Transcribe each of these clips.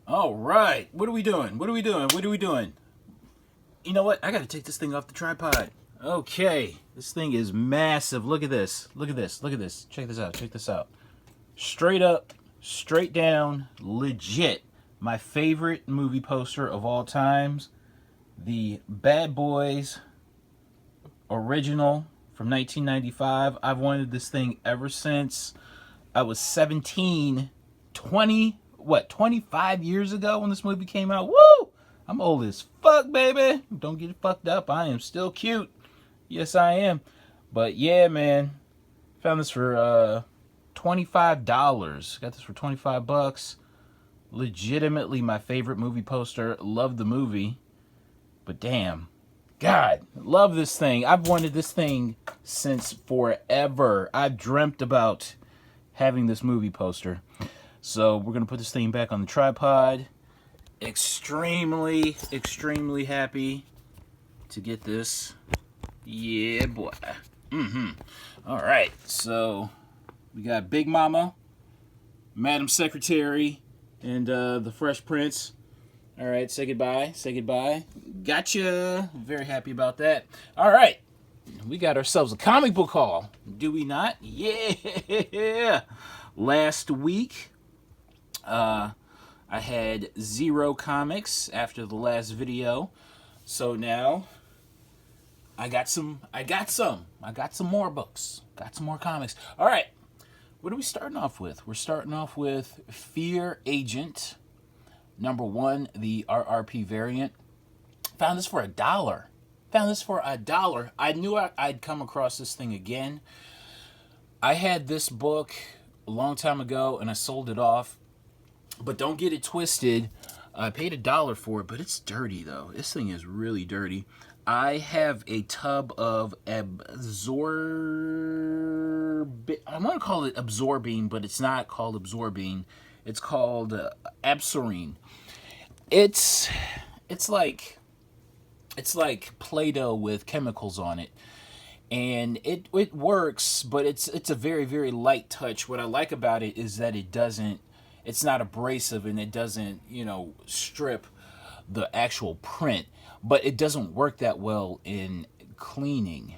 All right. What are we doing? What are we doing? What are we doing? You know what? I got to take this thing off the tripod. Okay. This thing is massive. Look at this. Look at this. Look at this. Check this out. Check this out. Straight up, straight down, legit. My favorite movie poster of all times. The Bad Boys original from 1995. I've wanted this thing ever since I was 17, 25 years ago when this movie came out. Woo! I'm old as fuck, baby. Don't get it fucked up. I am still cute. Yes, I am. But yeah, man. Found this for $25. Got this for 25 bucks. Legitimately my favorite movie poster. Love the movie. But damn. God, love this thing. I've wanted this thing since forever. I've dreamt about having this movie poster. So we're going to put this thing back on the tripod. Extremely, extremely happy to get this. Yeah, boy. All right, so we got Big Mama, Madam Secretary, and the Fresh Prince. All right, say goodbye. Say goodbye. Gotcha. Very happy about that. All right, we got ourselves a comic book haul. Do we not? Yeah. Last week, I had 0 comics after the last video. So now I got some more books. Got some more comics. All right. What are we starting off with? We're starting off with Fear Agent #1, the RRP variant. Found this for $1. Found this for $1. I knew I'd come across this thing again. I had this book a long time ago and I sold it off. But don't get it twisted. I paid $1 for it, but it's dirty though. This thing is really dirty. I have a tub of I want to call it absorbine, but it's not called absorbine. It's called absorine. It's like Play-Doh with chemicals on it. And it works, but it's a very, very light touch. What I like about it is that it's not abrasive and it doesn't, strip the actual print, but it doesn't work that well in cleaning.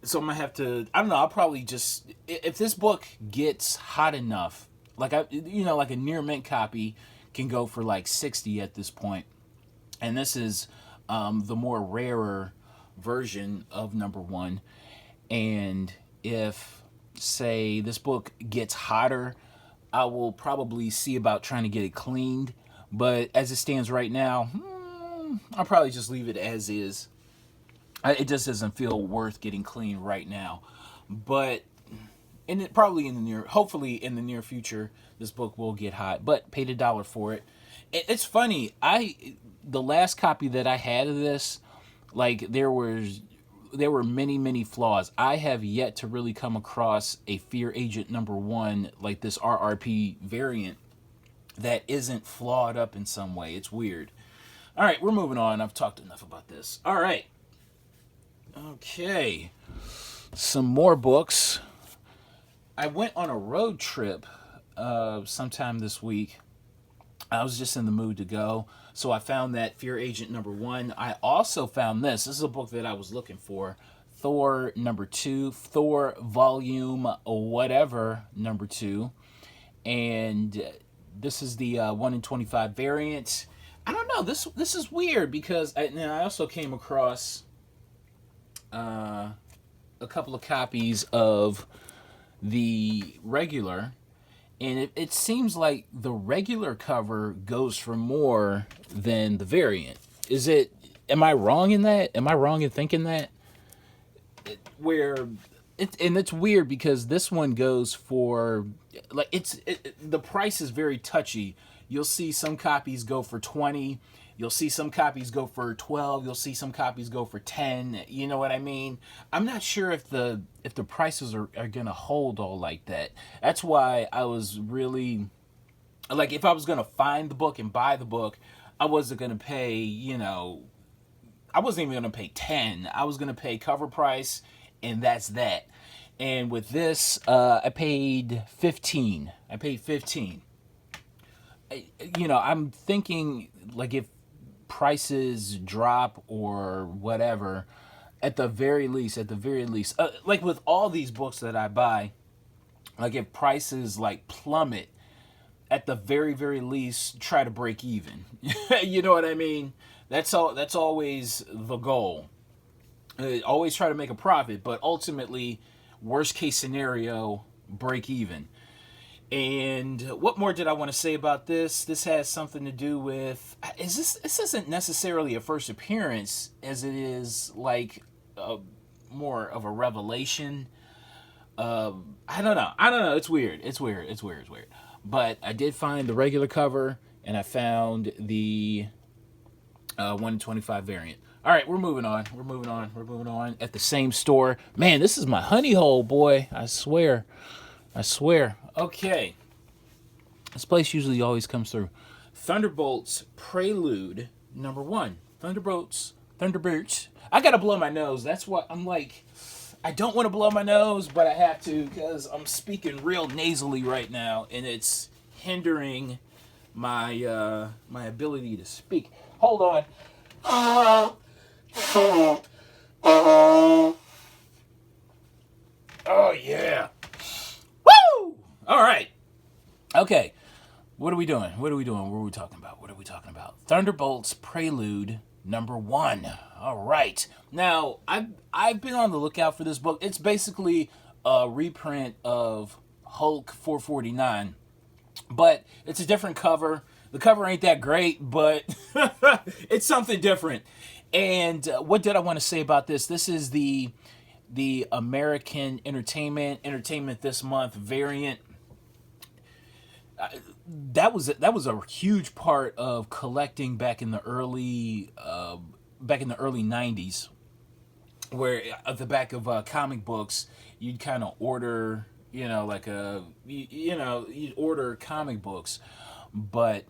So I'm gonna have to, I don't know, I'll probably just, if this book gets hot enough, like like a near mint copy can go for like 60 at this point. And this is the more rarer version of #1. And if, say, this book gets hotter, I will probably see about trying to get it cleaned. But as it stands right now, I'll probably just leave it as is. It just doesn't feel worth getting cleaned right now. But hopefully in the near future, this book will get hot. But paid $1 for it. It's funny. The last copy that I had of this, like there were many, many flaws. I have yet to really come across a Fear Agent #1, like this RRP variant, that isn't flawed up in some way. It's weird. All right, we're moving on. I've talked enough about this. All right. Okay. Some more books. I went on a road trip sometime this week. I was just in the mood to go. So I found that Fear Agent #1. I also found this. This is a book that I was looking for. Thor #2. Thor Volume whatever #2. And this is the 1 in 25 variant. I don't know. This is weird because I also came across a couple of copies of the regular. And it seems like the regular cover goes for more than the variant. Am I wrong in that? Am I wrong in thinking that? And it's weird because this one goes for, like, the price is very touchy. You'll see some copies go for 20. You'll see some copies go for 12. You'll see some copies go for 10. You know what I mean? I'm not sure if the prices are going to hold all like that. That's why I was really, like, if I was going to find the book and buy the book, I wasn't going to pay, I wasn't even going to pay 10. I was going to pay cover price, and that's that. And with this, I paid 15. I'm thinking like if prices drop or whatever, at the very least, like with all these books that I buy, like if prices like plummet, at the very very least, try to break even. You know what I mean? That's all. That's always the goal. Always try to make a profit, but ultimately, worst case scenario, break even. And what more did I want to say about this? This has something to do with this isn't necessarily a first appearance as it is like more of a revelation. I don't know. I don't know. It's weird. It's weird. It's weird. It's weird. But I did find the regular cover and I found the 125 variant. All right, we're moving on. We're moving on. We're moving on. At the same store. Man, this is my honey hole, boy. I swear. I swear. Okay. This place usually always comes through. Thunderbolts Prelude #1. Thunderbolts. I gotta blow my nose. That's what I'm like. I don't want to blow my nose, but I have to because I'm speaking real nasally right now, and it's hindering my my ability to speak. Hold on. Oh yeah. Woo! All right. Okay. What are we doing? What are we doing? What are we talking about? What are we talking about? Thunderbolts Prelude #1. All right. Now, I've been on the lookout for this book. It's basically a reprint of Hulk 449, but it's a different cover. The cover ain't that great, but it's something different. And what did I want to say about this? This is the American Entertainment This Month variant. That was a huge part of collecting back in the early 90s, where at the back of comic books you'd kind of order, like you'd order comic books, but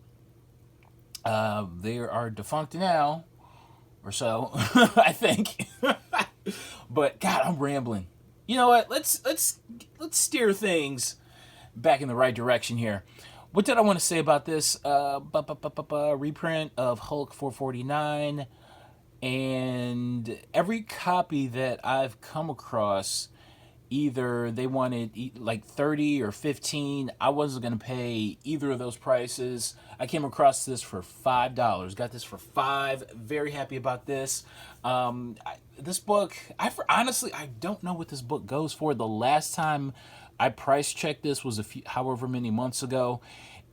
they are defunct now, or so I think. But God, I'm rambling. You know what? Let's steer things back in the right direction here. What did I want to say about this reprint of Hulk 449? And every copy that I've come across, either they wanted like 30 or 15. I wasn't going to pay either of those prices. I came across this for $5. Got this for $5. Very happy about this. This book, honestly, I don't know what this book goes for. The last time I price checked this was however many months ago,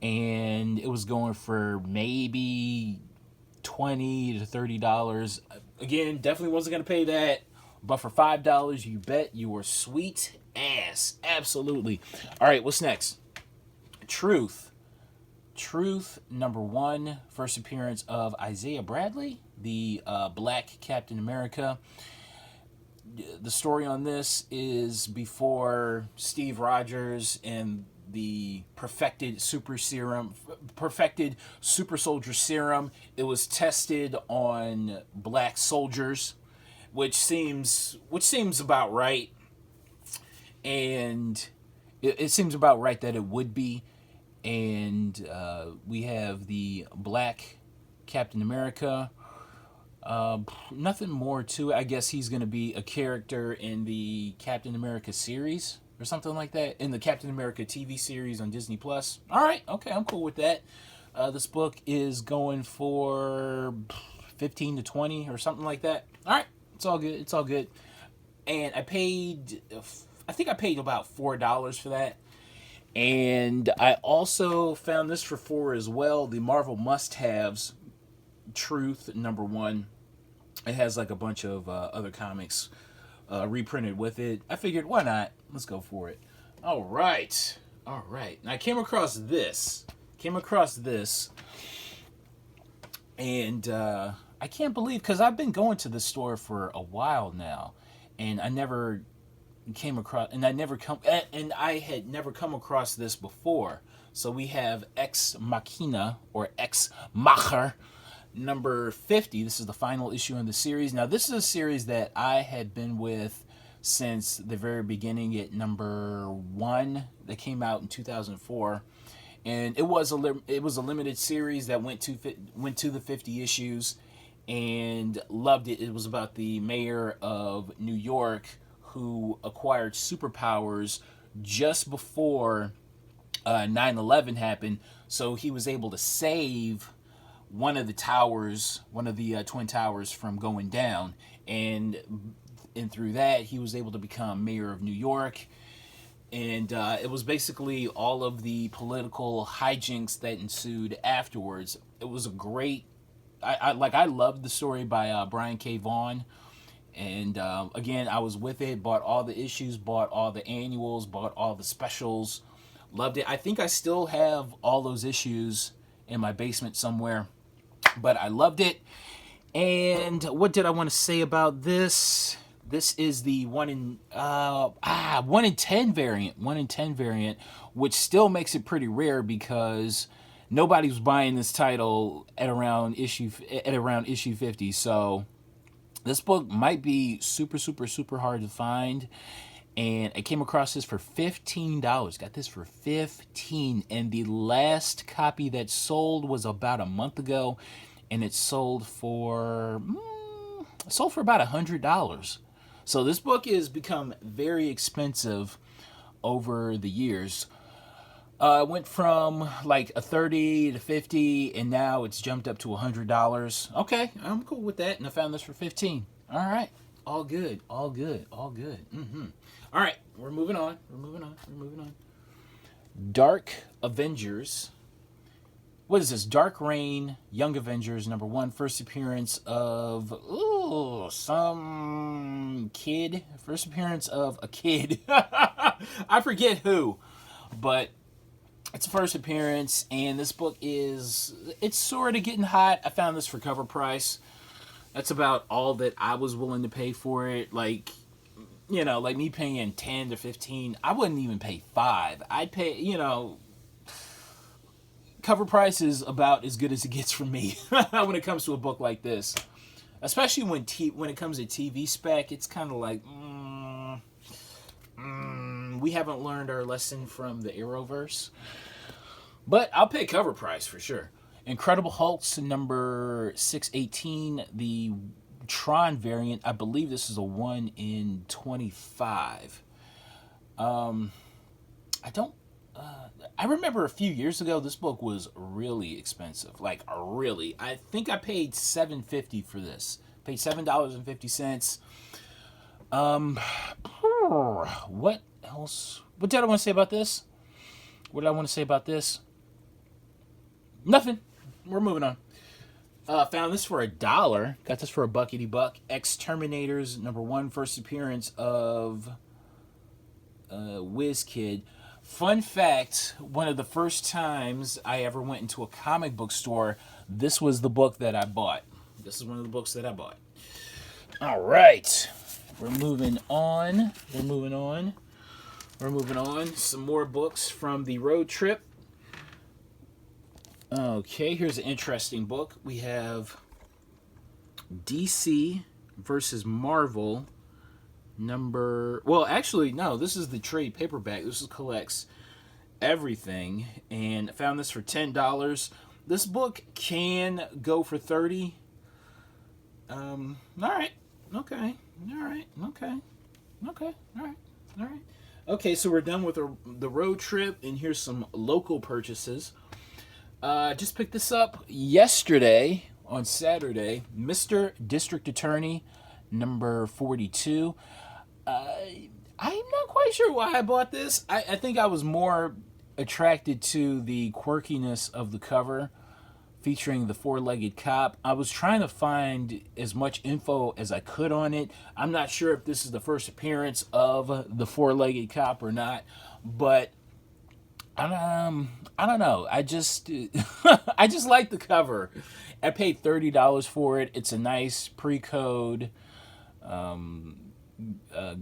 and it was going for maybe $20 to $30. Again, definitely wasn't gonna pay that, but for $5, you bet your sweet ass. Absolutely. All right, what's next? Truth #1, first appearance of Isaiah Bradley, the Black Captain America. The story on this is before Steve Rogers and the perfected super soldier serum. It was tested on black soldiers, which seems about right, and it seems about right that it would be. And we have the Black Captain America. Nothing more to it. I guess he's going to be a character in the Captain America series or something like that, in the Captain America TV series on Disney Plus. All right, okay, I'm cool with that. This book is going for 15 to 20 or something like that. All right, it's all good. It's all good. And I think I paid about $4 for that. And I also found this for $4 as well. The Marvel must-haves, Truth #1. It has like a bunch of other comics reprinted with it. I figured, why not? Let's go for it. All right. And I came across this. And I can't believe, because I've been going to the store for a while now, and I never came across, and I had never come across this before. So we have Machina, or Macher, number 50. This is the final issue in the series. Now, this is a series that I had been with since the very beginning at #1 that came out in 2004. and it was a limited series that went to the 50 issues, and loved it. It was about the mayor of New York who acquired superpowers just before 9/11 happened, so he was able to save one of the towers, one of the twin towers, from going down, and through that he was able to become mayor of New York. And it was basically all of the political hijinks that ensued afterwards. It was a great, I loved the story by Brian K. Vaughan. And again, I was with it, bought all the issues, bought all the annuals, bought all the specials, loved it. I think I still have all those issues in my basement somewhere, but I loved it. And what did I want to say about this? This is the 1 in 10 variant. 1 in 10 variant, which still makes it pretty rare because nobody was buying this title at around issue 50. So this book might be super, super, super hard to find. And I came across this for $15. Got this for $15, and the last copy that sold was about a month ago, and it sold for about $100. So this book has become very expensive over the years. It went from like a 30 to 50, and now it's jumped up to $100. Okay, I'm cool with that, and I found this for 15. All right, all good, all good, all good. All right, we're moving on. We're moving on. Dark Avengers. What is this? Dark Reign, Young Avengers, #1, first appearance of some kid. First appearance of a kid. I forget who, but it's a first appearance, and this book it's sort of getting hot. I found this for cover price. That's about all that I was willing to pay for it. Like, like me paying 10 to 15, I wouldn't even pay 5. I'd pay, cover price is about as good as it gets from me when it comes to a book like this. Especially when it comes to TV spec, it's kind of like, we haven't learned our lesson from the Arrowverse. But I'll pay cover price for sure. Incredible Hulks number 618, the Tron variant. I believe this is a 1 in 25. I remember a few years ago this book was really expensive. Like, really. I think I paid $7.50 for this. Paid $7.50. What else? What did I want to say about this? What did I want to say about this? Nothing. We're moving on. Found this for $1. Got this for a buckety buck. Exterminators #1, first appearance of Whiz Kid. Fun fact, one of the first times I ever went into a comic book store, this was the book that I bought. This is one of the books that I bought. All right. We're moving on. Some more books from the road trip. Okay, here's an interesting book. We have DC versus Marvel this is the trade paperback. This collects everything, and I found this for $10. This book can go for $30. All right. Okay. Okay, so we're done with the road trip, and here's some local purchases. Just picked this up yesterday on Saturday. Mr. District Attorney number 42. I'm not quite sure why I bought this. I think I was more attracted to the quirkiness of the cover featuring the four-legged cop. I was trying to find as much info as I could on it. I'm not sure if this is the first appearance of the four-legged cop or not, but I don't know. I just I just like the cover. I paid $30 for it. It's a nice pre-code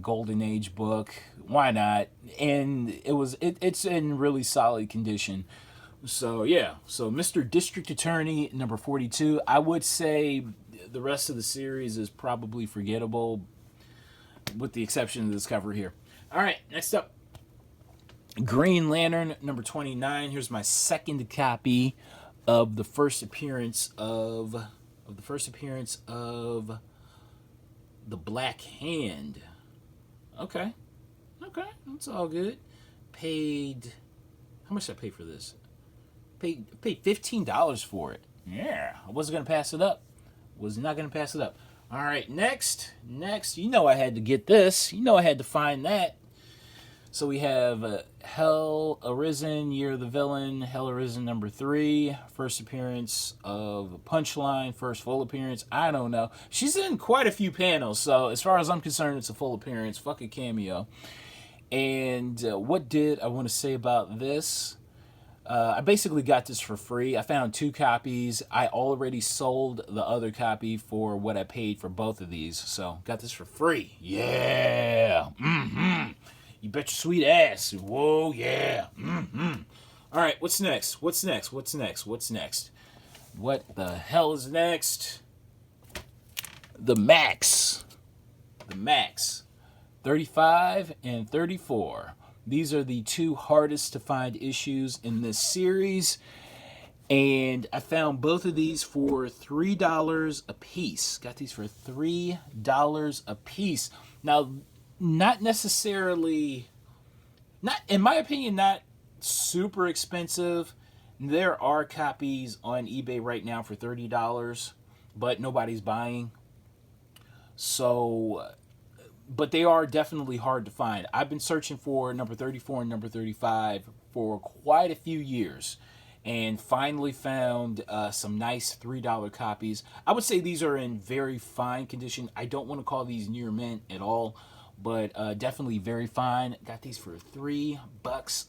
Golden Age book. Why not? And it's in really solid condition. So yeah. So Mr. District Attorney number 42. I would say the rest of the series is probably forgettable, with the exception of this cover here. All right, next up. Green Lantern number 29. Here's my second copy of the first appearance of the Black Hand. Okay. Okay, that's all good. Paid, how much did I pay for this? Paid $15 for it. Yeah, I wasn't gonna pass it up. Was not gonna pass it up. All right, next. You know I had to get this. You know I had to find that. So we have Hell Arisen, Year of the Villain, Hell Arisen number 3, first appearance of Punchline, first full appearance. I don't know. She's in quite a few panels, so as far as I'm concerned, it's a full appearance. Fuck a cameo. And what did I want to say about this? I basically got this for free. I found 2 copies. I already sold the other copy for what I paid for both of these. So, got this for free. Yeah. Mm-hmm. You bet your sweet ass. Whoa, yeah. Mm-hmm. All right, what's next? What the hell is next? The Maxx. 35 and 34. These are the 2 hardest to find issues in this series. And I found both of these for $3 a piece. Got these for $3 a piece. Now, not necessarily, not in my opinion, not super expensive. There are copies on eBay right now for $30, but nobody's buying. So, but they are definitely hard to find. I've been searching for number 34 and number 35 for quite a few years, and finally found some nice $3 copies. I would say these are in very fine condition. I don't want to call these near mint at all, but definitely very fine. Got these for $3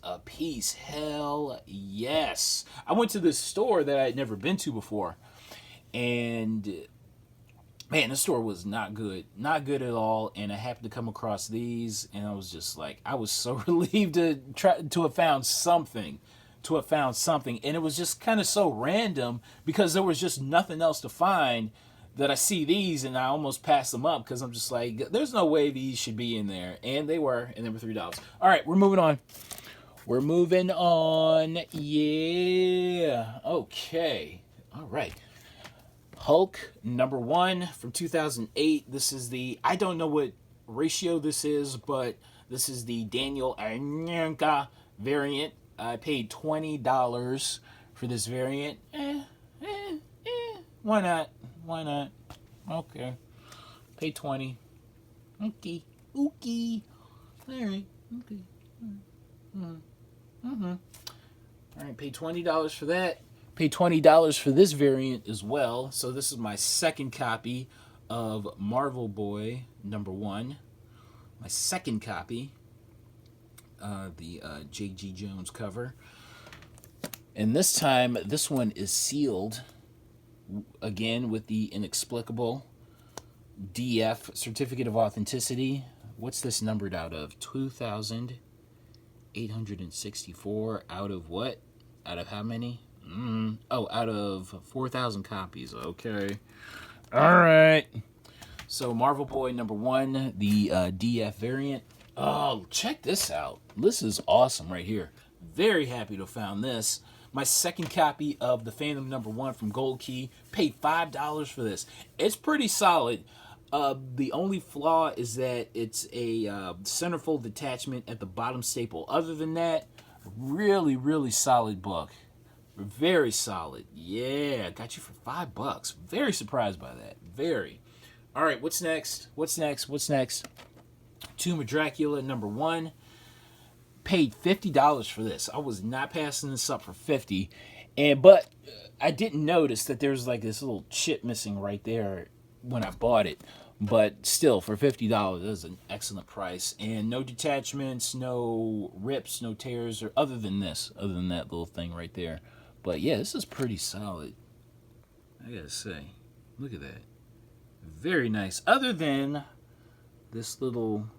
a piece. Hell yes. I went to this store that I had never been to before, and man, the store was not good at all. And I happened to come across these, and I was just like, I was so relieved to have found something. And it was just kind of so random because there was just nothing else to find, that I see these and I almost pass them up because I'm just like, there's no way these should be in there. And they were, and they were $3. All right, we're moving on. Yeah. Okay. All right. Hulk number 1 from 2008. This is the, I don't know what ratio this is, but this is the Daniel Anyanka variant. I paid $20 for this variant. Why not? Okay. Pay 20. Okay. All right. Okay. All right, pay $20 for that. Pay $20 for this variant as well. So this is my second copy of Marvel Boy number 1. My second copy. The J.G. Jones cover. And this time, this one is sealed. Again, with the inexplicable DF, Certificate of Authenticity. What's this numbered out of? 2,864 out of what? Out of how many? Out of 4,000 copies. Okay. All right. So, Marvel Boy number 1, the DF variant. Oh, check this out. This is awesome right here. Very happy to have found this. My second copy of the Phantom number 1 from Gold Key. Paid $5 for this. It's pretty solid. The only flaw is that it's a centerfold detachment at the bottom staple. Other than that, really, really solid book. Very solid. Yeah, got you for $5. Very surprised by that. Very. All right, what's next? Tomb of Dracula number 1. Paid $50 for this. I was not passing this up for $50, but I didn't notice that there's like this little chip missing right there when I bought it. But still, for $50, that is an excellent price. And no detachments, no rips, no tears, or other than that little thing right there. But yeah, this is pretty solid. I gotta say, look at that. Very nice. Other than this little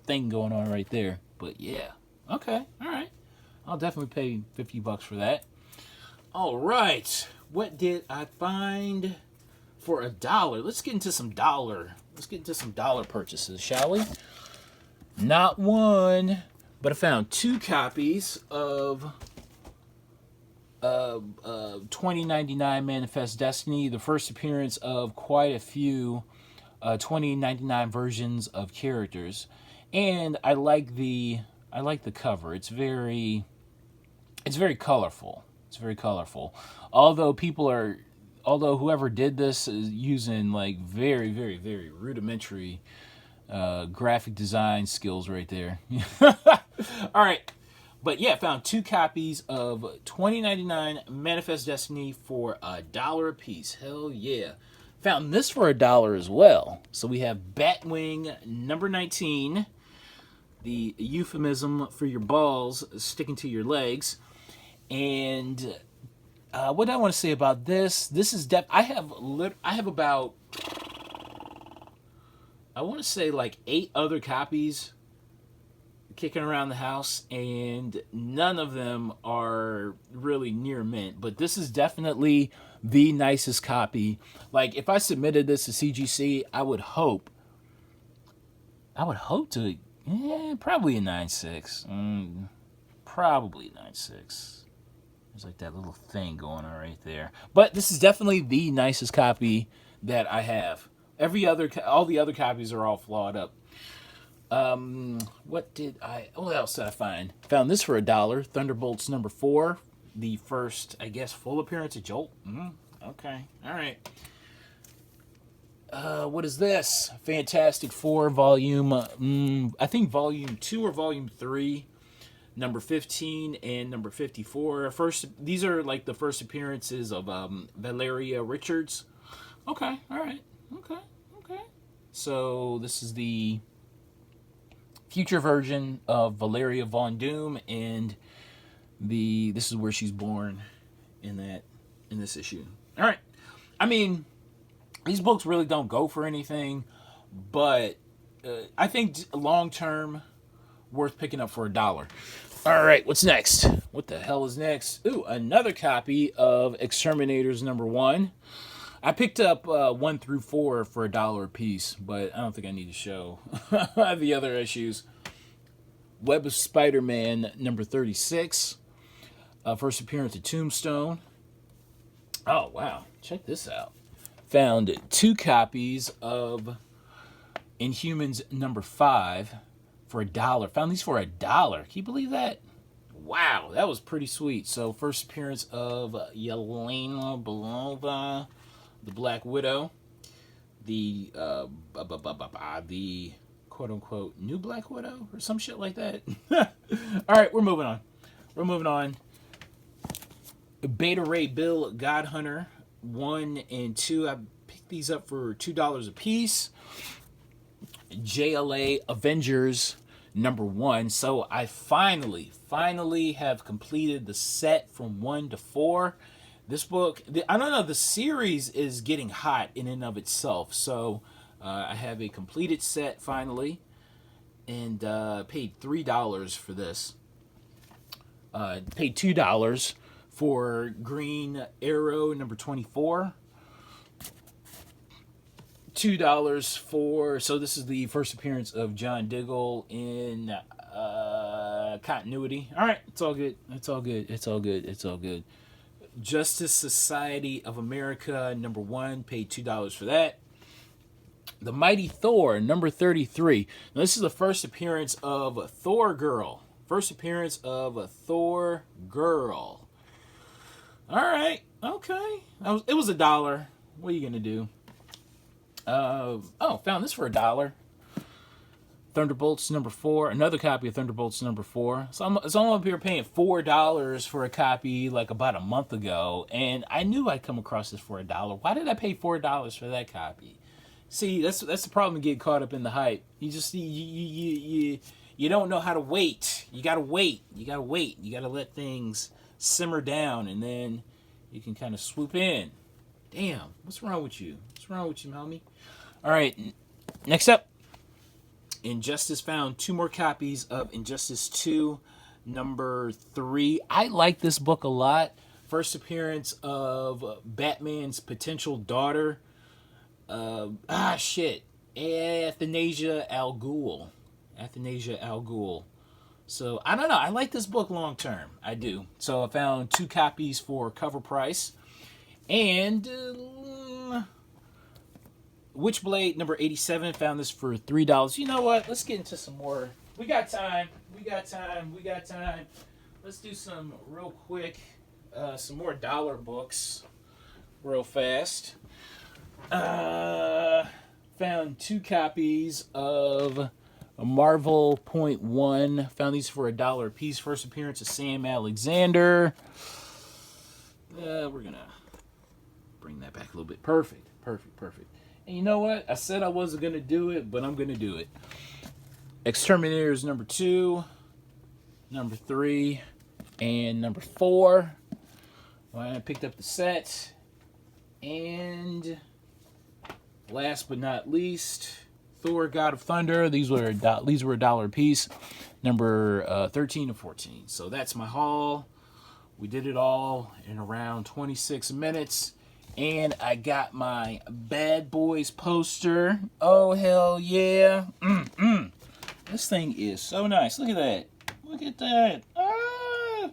thing going on right there. But yeah. Okay. All right. I'll definitely pay $50 for that. All right. What did I find for $1? Let's get into some dollar purchases, shall we? Not one, But I found 2 copies of 2099 Manifest Destiny, the first appearance of quite a few 2099 versions of characters, and I like the cover. It's very colorful. It's very colorful. Although whoever did this is using like very, very, very rudimentary graphic design skills right there. All right. But yeah, found 2 copies of 2099 Manifest Destiny for $1 a piece. Hell yeah. Found this for $1 as well. So we have Batwing number 19, the euphemism for your balls sticking to your legs. And what do I want to say about this? This is I have about, I want to say like 8 other copies kicking around the house, and none of them are really near mint, but this is definitely the nicest copy. Like, if I submitted this to CGC, I would hope to, probably a 9.6. Probably 9.6. There's like that little thing going on right there, but this is definitely the nicest copy that I have. All the other copies are all flawed up. What else did I find? Found this for $1. Thunderbolts number 4. The first, I guess, full appearance of Jolt. Okay. All right. What is this? Fantastic Four volume, I think volume 2 or volume 3. Number 15 and number 54. These are like the first appearances of Valeria Richards. Okay. All right. Okay. So this is the future version of Valeria Von Doom, and this is where she's born in this issue. All right. I mean, these books really don't go for anything, but I think long term worth picking up for $1. All right, what's next? What the hell is next? Ooh, another copy of Exterminators number 1. I picked up 1 through 4 for $1 a piece, but I don't think I need to show the other issues. Web of Spider-Man number 36. First appearance of Tombstone. Oh, wow. Check this out. Found 2 copies of Inhumans number 5 for $1. Found these for $1. Can you believe that? Wow, that was pretty sweet. So, first appearance of Yelena Belova, the Black Widow, the quote-unquote new Black Widow or some shit like that. All right, we're moving on. Beta Ray Bill God Hunter 1 and 2. I picked these up for $2 a piece. JLA Avengers number 1. So I finally have completed the set from 1 to 4. This book, I don't know, the series is getting hot in and of itself. So I have a completed set finally, and paid $3 for this. Paid $2 for Green Arrow number 24. $2 for, so this is the first appearance of John Diggle in continuity. All right, it's all good. Justice Society of America number 1, paid $2 for that. The Mighty Thor number 33. Now, this is the first appearance of Thor Girl. All right, okay. It was $1. What are you gonna do? Found this for $1. Thunderbolts number 4. Another copy of Thunderbolts number 4. So I'm up here paying $4 for a copy like about a month ago, and I knew I'd come across this for $1. Why did I pay $4 for that copy? See, that's the problem with getting caught up in the hype. You just you don't know how to wait. You gotta wait. You gotta let things simmer down, and then you can kind of swoop in. Damn, what's wrong with you, homie? All right, next up, Injustice. Found 2 more copies of Injustice 2, number 3. I like this book a lot. First appearance of Batman's potential daughter. Athanasia Al Ghul. So, I don't know. I like this book long term. I do. So, I found 2 copies for cover price. And Witchblade number 87. Found this for $3. You know what? Let's get into some more. We got time. We got time. We got time. Let's do some real quick, some more dollar books real fast. Found 2 copies of Marvel .1. Found these for $1 a piece. First appearance of Sam Alexander. We're going to bring that back a little bit. Perfect. Perfect. Perfect. And you know what? I said I wasn't going to do it, but I'm going to do it. Exterminators number 2, number 3, and number 4. Well, I picked up the set. And last but not least, Thor, God of Thunder. These were $1 a piece. Number 13 and 14. So that's my haul. We did it all in around 26 minutes. And I got my Bad Boys poster. Oh, hell yeah. This thing is so nice. Look at that. Look at that. Ah!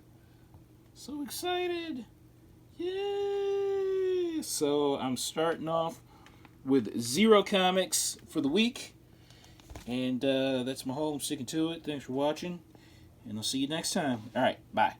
So excited. Yay! So I'm starting off with 0 comics for the week. And that's my haul. I'm sticking to it. Thanks for watching. And I'll see you next time. All right. Bye.